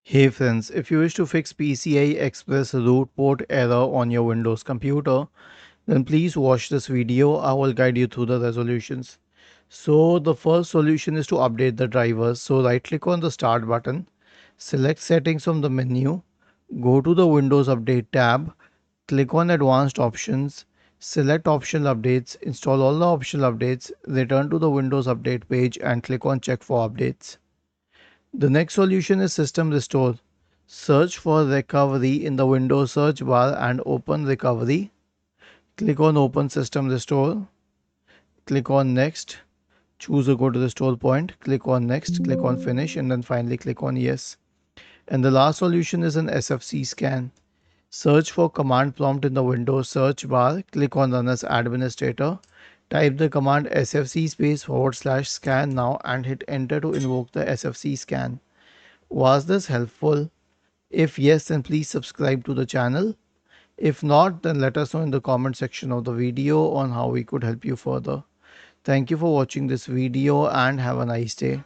Hey friends, if you wish to fix PCI Express root port error on your Windows computer, then please watch this video. I will guide you through the resolutions. So the first solution is to update the drivers. So right click on the start button, select settings from the menu, go to the Windows Update tab, click on advanced options, select optional updates, install all the optional updates, return to the Windows Update page and click on check for updates. The next solution is System Restore. Search for Recovery in the Windows search bar and open Recovery. Click on Open System Restore. Click on Next. Choose a go to restore point. Click on Next. Click on Finish and then finally click on Yes. And the last solution is an SFC scan. Search for command prompt in the Windows search bar. Click on Run as Administrator. Type the command sfc /scan now and hit enter to invoke the SFC scan. Was this helpful? If yes, then please subscribe to the channel. If not, then let us know in the comment section of the video on how we could help you further. Thank you for watching this video and have a nice day.